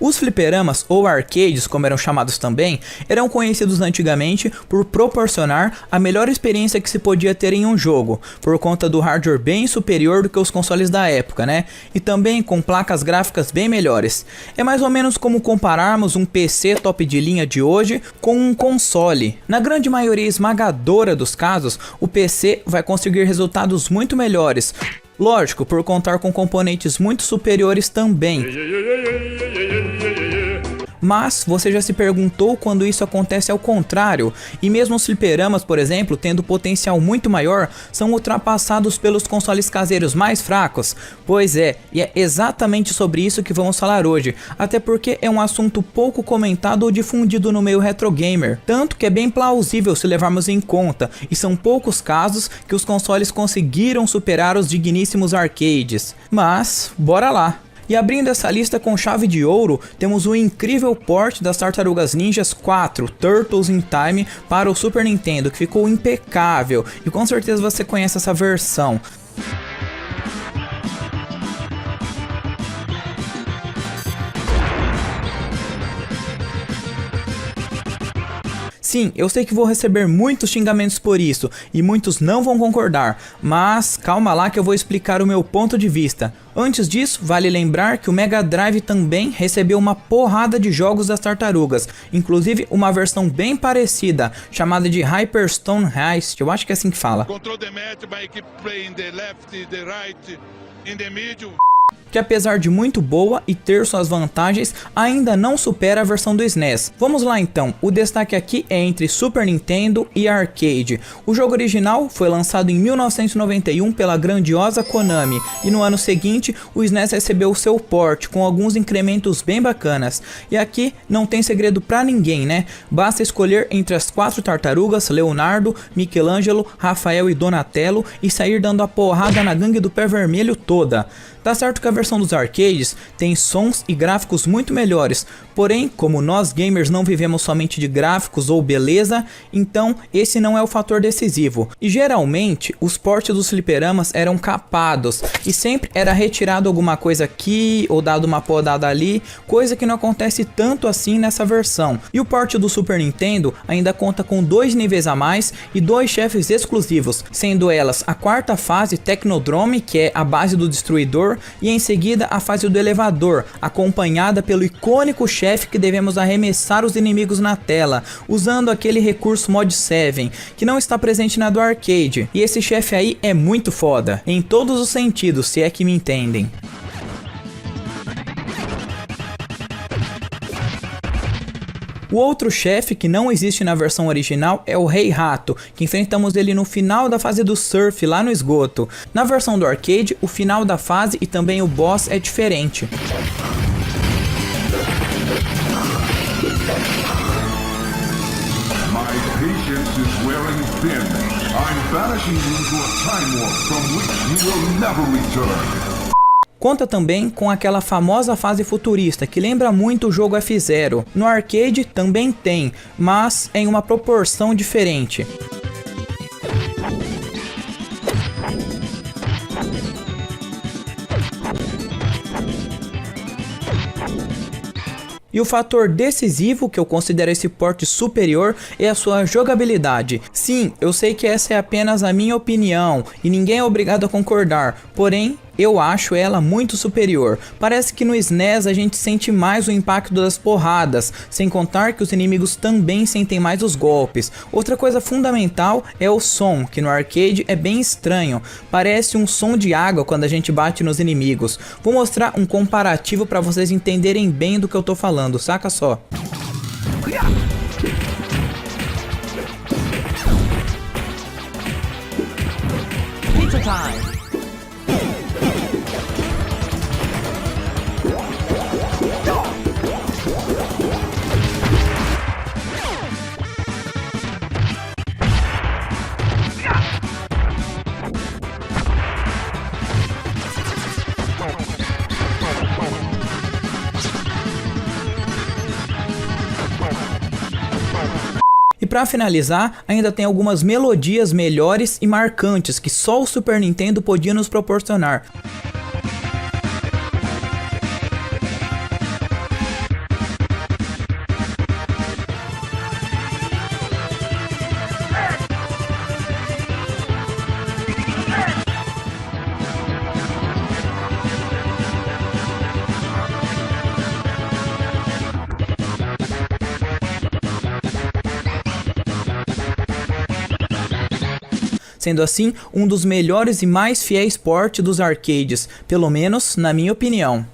Os fliperamas, ou arcades, como eram chamados também, eram conhecidos antigamente por proporcionar a melhor experiência que se podia ter em um jogo, por conta do hardware bem superior do que os consoles da época, né? E também com placas gráficas bem melhores. É mais ou menos como compararmos um PC top de linha de hoje com um console. Na grande maioria esmagadora dos casos, o PC vai conseguir resultados muito melhores. Lógico, por contar com componentes muito superiores também. Mas você já se perguntou quando isso acontece ao contrário? E mesmo os fliperamas, por exemplo, tendo potencial muito maior, são ultrapassados pelos consoles caseiros mais fracos? Pois é, e é exatamente sobre isso que vamos falar hoje, até porque é um assunto pouco comentado ou difundido no meio retro gamer, tanto que é bem plausível se levarmos em conta, e são poucos casos que os consoles conseguiram superar os digníssimos arcades. Mas, bora lá! E abrindo essa lista com chave de ouro, temos o incrível port das Tartarugas Ninjas 4 Turtles in Time para o Super Nintendo, que ficou impecável, e com certeza você conhece essa versão. Sim, eu sei que vou receber muitos xingamentos por isso, e muitos não vão concordar, mas calma lá que eu vou explicar o meu ponto de vista. Antes disso, vale lembrar que o Mega Drive também recebeu uma porrada de jogos das Tartarugas, inclusive uma versão bem parecida, chamada de Hyperstone Heist, eu acho que é assim que fala. Que apesar de muito boa e ter suas vantagens, ainda não supera a versão do SNES. Vamos lá então, o destaque aqui é entre Super Nintendo e Arcade. O jogo original foi lançado em 1991 pela grandiosa Konami, e no ano seguinte o SNES recebeu seu port, com alguns incrementos bem bacanas. E aqui não tem segredo pra ninguém, né? Basta escolher entre as 4 tartarugas, Leonardo, Michelangelo, Rafael e Donatello, e sair dando a porrada na gangue do pé vermelho toda. Tá certo que a versão dos arcades tem sons e gráficos muito melhores, porém, como nós gamers não vivemos somente de gráficos ou beleza, então esse não é o fator decisivo. E geralmente, os ports dos fliperamas eram capados, e sempre era retirado alguma coisa aqui, ou dado uma podada ali, coisa que não acontece tanto assim nessa versão. E o port do Super Nintendo ainda conta com 2 níveis a mais e 2 chefes exclusivos, sendo elas a 4ª fase Technodrome, que é a base do destruidor, e em seguida a fase do elevador, acompanhada pelo icônico chefe que devemos arremessar os inimigos na tela, usando aquele recurso Mod 7, que não está presente na do arcade. E esse chefe aí é muito foda, em todos os sentidos, se é que me entendem. O outro chefe que não existe na versão original é o Rei Rato, que enfrentamos ele no final da fase do surf lá no esgoto. Na versão do arcade, o final da fase e também o boss é diferente. Conta também com aquela famosa fase futurista que lembra muito o jogo F-Zero. No arcade também tem, mas em uma proporção diferente. E o fator decisivo que eu considero esse port superior é a sua jogabilidade. Sim, eu sei que essa é apenas a minha opinião e ninguém é obrigado a concordar, porém eu acho ela muito superior. Parece que no SNES a gente sente mais o impacto das porradas, sem contar que os inimigos também sentem mais os golpes. Outra coisa fundamental é o som, que no arcade é bem estranho, parece um som de água quando a gente bate nos inimigos. Vou mostrar um comparativo para vocês entenderem bem do que eu tô falando, saca só. Pizza time! E para finalizar, ainda tem algumas melodias melhores e marcantes que só o Super Nintendo podia nos proporcionar. sendo assim um dos melhores e mais fiéis ports dos arcades, pelo menos na minha opinião.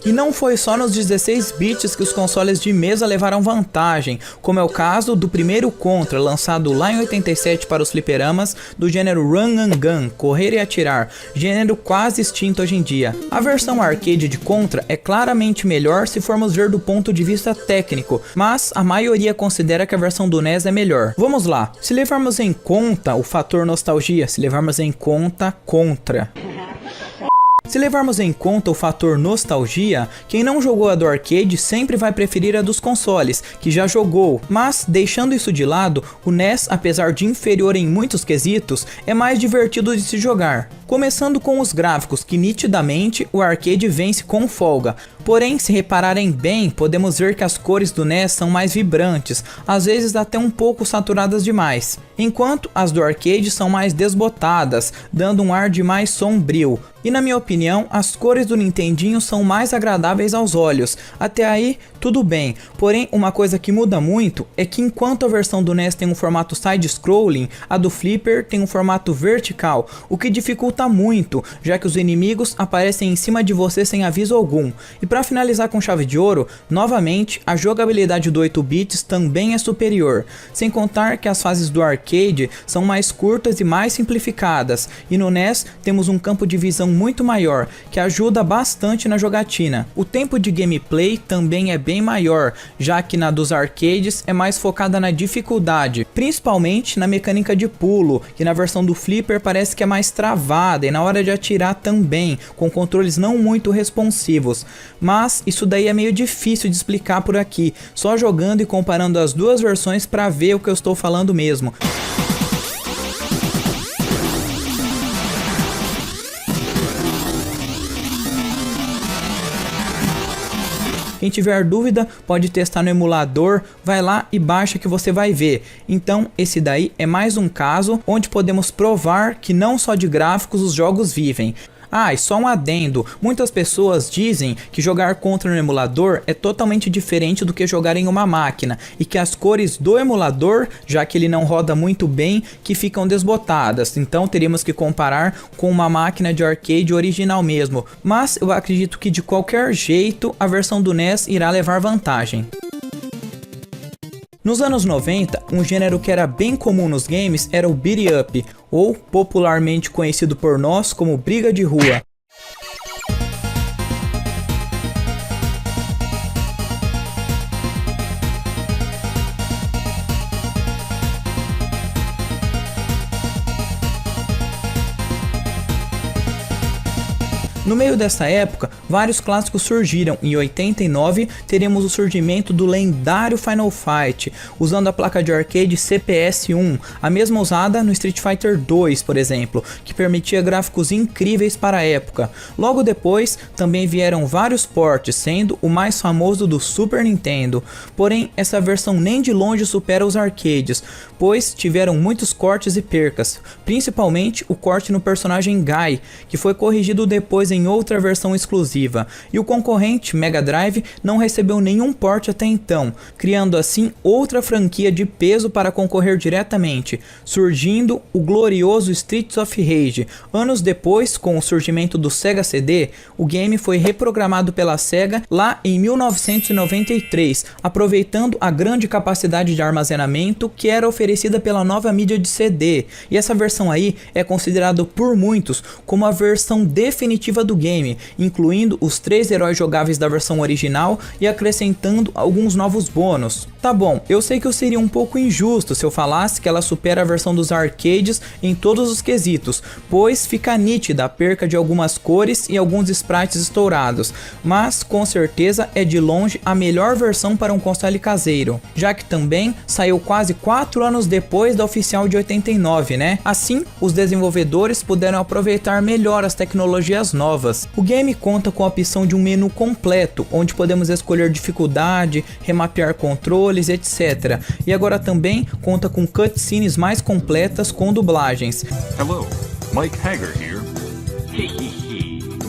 E não foi só nos 16 bits que os consoles de mesa levaram vantagem, como é o caso do primeiro Contra, lançado lá em 87 para os fliperamas, do gênero Run and Gun, correr e atirar, gênero quase extinto hoje em dia. A versão arcade de Contra é claramente melhor se formos ver do ponto de vista técnico, mas a maioria considera que a versão do NES é melhor. Vamos lá, se levarmos em conta o fator nostalgia, se levarmos em conta Contra... Se levarmos em conta o fator nostalgia, quem não jogou a do arcade sempre vai preferir a dos consoles, que já jogou, mas deixando isso de lado, o NES, apesar de inferior em muitos quesitos, é mais divertido de se jogar. Começando com os gráficos, que nitidamente o arcade vence com folga, porém se repararem bem, podemos ver que as cores do NES são mais vibrantes, às vezes até um pouco saturadas demais, enquanto as do arcade são mais desbotadas, dando um ar de mais sombrio. E na minha opinião, as cores do Nintendinho são mais agradáveis aos olhos. Até aí, tudo bem. Porém, uma coisa que muda muito é que enquanto a versão do NES tem um formato side-scrolling, a do Flipper tem um formato vertical, o que dificulta muito, já que os inimigos aparecem em cima de você sem aviso algum. E para finalizar com chave de ouro, novamente, a jogabilidade do 8 bits também é superior. Sem contar que as fases do arcade são mais curtas e mais simplificadas. E no NES temos um campo de visão muito maior, que ajuda bastante na jogatina. O tempo de gameplay também é bem maior, já que na dos arcades é mais focada na dificuldade, principalmente na mecânica de pulo, que na versão do Flipper parece que é mais travada, e na hora de atirar também, com controles não muito responsivos. Mas isso daí é meio difícil de explicar por aqui, só jogando e comparando as duas versões para ver o que eu estou falando mesmo. Quem tiver dúvida pode testar no emulador, vai lá e baixa que você vai ver. Então esse daí é mais um caso onde podemos provar que não só de gráficos os jogos vivem. Ah, e só um adendo, muitas pessoas dizem que jogar Contra no emulador é totalmente diferente do que jogar em uma máquina, e que as cores do emulador, já que ele não roda muito bem, que ficam desbotadas, então teríamos que comparar com uma máquina de arcade original mesmo, mas eu acredito que de qualquer jeito a versão do NES irá levar vantagem. Nos anos 90, um gênero que era bem comum nos games era o Beat Up, ou popularmente conhecido por nós como briga de rua. No meio dessa época, vários clássicos surgiram. Em 89, teremos o surgimento do lendário Final Fight, usando a placa de arcade CPS-1, a mesma usada no Street Fighter 2, por exemplo, que permitia gráficos incríveis para a época. Logo depois, também vieram vários ports, sendo o mais famoso do Super Nintendo. Porém, essa versão nem de longe supera os arcades, pois tiveram muitos cortes e percas, principalmente o corte no personagem Guy, que foi corrigido depois em outra versão exclusiva, e o concorrente Mega Drive não recebeu nenhum port até então, criando assim outra franquia de peso para concorrer diretamente, surgindo o glorioso Streets of Rage. Anos depois, com o surgimento do Sega CD, o game foi reprogramado pela Sega lá em 1993, aproveitando a grande capacidade de armazenamento que era oferecida pela nova mídia de CD, e essa versão aí é considerada por muitos como a versão definitiva do game, incluindo os 3 heróis jogáveis da versão original e acrescentando alguns novos bônus. Tá bom, eu sei que eu seria um pouco injusto se eu falasse que ela supera a versão dos arcades em todos os quesitos, pois fica nítida a perca de algumas cores e alguns sprites estourados, mas com certeza é de longe a melhor versão para um console caseiro, já que também saiu quase 4 anos depois da oficial de 89, né? Assim, os desenvolvedores puderam aproveitar melhor as tecnologias novas. O game conta com a opção de um menu completo, onde podemos escolher dificuldade, remapear controles, etc. E agora também conta com cutscenes mais completas com dublagens. Hello, Mike Hager here.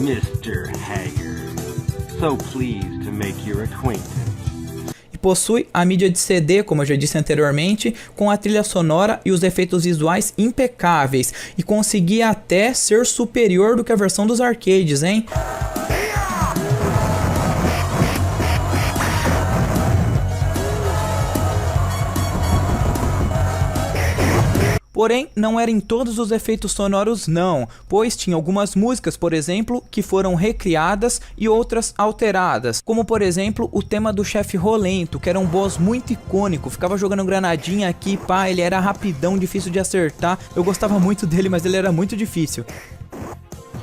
Mr. Hager. So pleased to make your acquaintance. possui a mídia de CD, como eu já disse anteriormente, com a trilha sonora e os efeitos visuais impecáveis, e conseguia até ser superior do que a versão dos arcades, hein? Porém, não era em todos os efeitos sonoros não, pois tinha algumas músicas, por exemplo, que foram recriadas e outras alteradas, como por exemplo o tema do chefe Rolento, que era um boss muito icônico, ficava jogando granadinha aqui, pá, ele era rapidão, difícil de acertar, eu gostava muito dele, mas ele era muito difícil.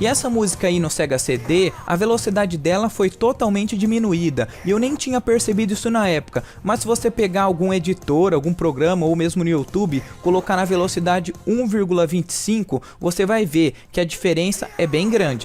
E essa música aí no Sega CD, a velocidade dela foi totalmente diminuída, e eu nem tinha percebido isso na época, mas se você pegar algum editor, algum programa ou mesmo no YouTube, colocar na velocidade 1,25, você vai ver que a diferença é bem grande.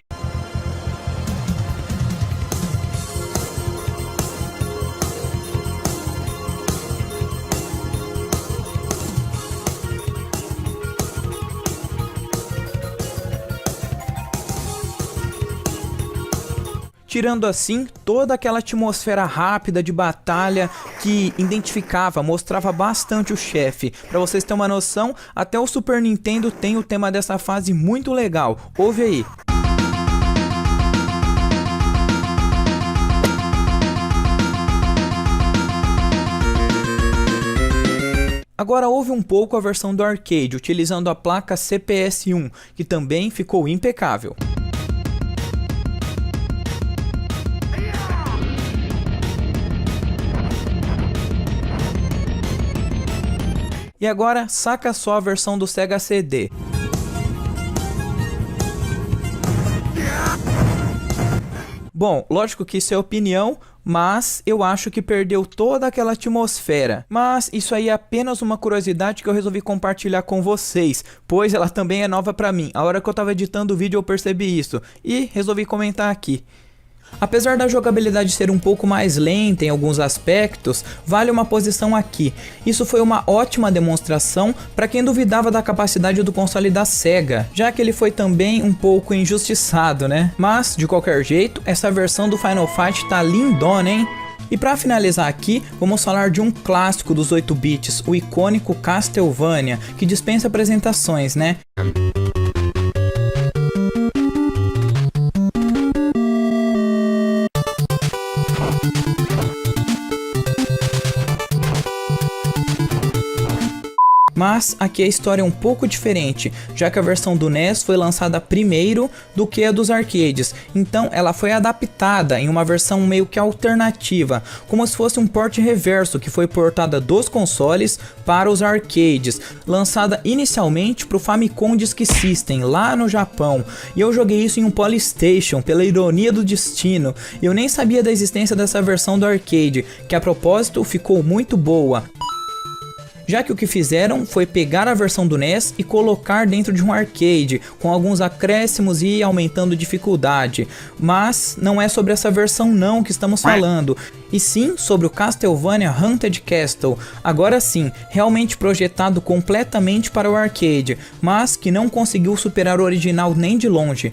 Tirando assim toda aquela atmosfera rápida de batalha que identificava, mostrava bastante o chefe. Pra vocês terem uma noção, até o Super Nintendo tem o tema dessa fase muito legal. Ouve aí. Agora ouve um pouco a versão do arcade, utilizando a placa CPS-1, que também ficou impecável. E agora, saca só a versão do Sega CD. Bom, lógico que isso é opinião, mas eu acho que perdeu toda aquela atmosfera. Mas isso aí é apenas uma curiosidade que eu resolvi compartilhar com vocês, pois ela também é nova pra mim. A hora que eu tava editando o vídeo eu percebi isso e resolvi comentar aqui. Apesar da jogabilidade ser um pouco mais lenta em alguns aspectos, vale uma posição aqui. Isso foi uma ótima demonstração para quem duvidava da capacidade do console da Sega, já que ele foi também um pouco injustiçado, né? Mas, de qualquer jeito, essa versão do Final Fight tá lindona, hein? E para finalizar aqui, vamos falar de um clássico dos 8 bits, o icônico Castlevania, que dispensa apresentações, né? Mas aqui a história é um pouco diferente, já que a versão do NES foi lançada primeiro do que a dos arcades, então ela foi adaptada em uma versão meio que alternativa, como se fosse um port reverso que foi portada dos consoles para os arcades, lançada inicialmente para o Famicom Disk System lá no Japão, e eu joguei isso em um Polystation, pela ironia do destino, e eu nem sabia da existência dessa versão do arcade, que a propósito ficou muito boa. Já que o que fizeram foi pegar a versão do NES e colocar dentro de um arcade, com alguns acréscimos e aumentando dificuldade. Mas não é sobre essa versão não que estamos falando, e sim sobre o Castlevania Haunted Castle, agora sim, realmente projetado completamente para o arcade, mas que não conseguiu superar o original nem de longe.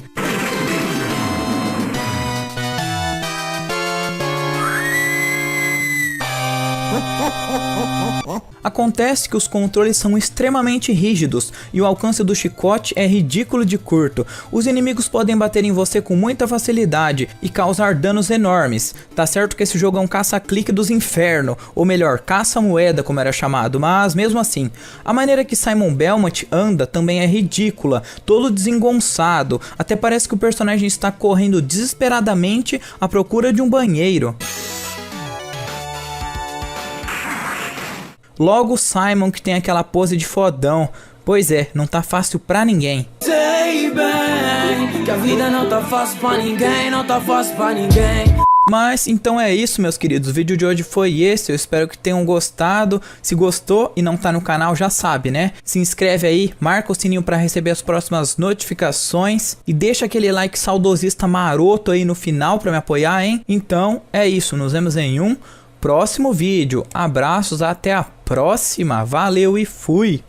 Acontece que os controles são extremamente rígidos e o alcance do chicote é ridículo de curto. Os inimigos podem bater em você com muita facilidade e causar danos enormes. Tá certo que esse jogo é um caça-clique dos infernos, ou melhor, caça-moeda como era chamado, mas mesmo assim, a maneira que Simon Belmont anda também é ridícula, todo desengonçado, até parece que o personagem está correndo desesperadamente à procura de um banheiro. Logo Simon, que tem aquela pose de fodão. Pois é, não tá fácil pra ninguém. Sei bem que a vida não tá fácil pra ninguém, não tá fácil pra ninguém. Mas então é isso, meus queridos, o vídeo de hoje foi esse, eu espero que tenham gostado. Se gostou e não tá no canal, já sabe, né? Se inscreve aí, marca o sininho pra receber as próximas notificações e deixa aquele like saudosista maroto aí no final pra me apoiar, hein? Então é isso, nos vemos em um próximo vídeo. Abraços, até a próxima, valeu e fui!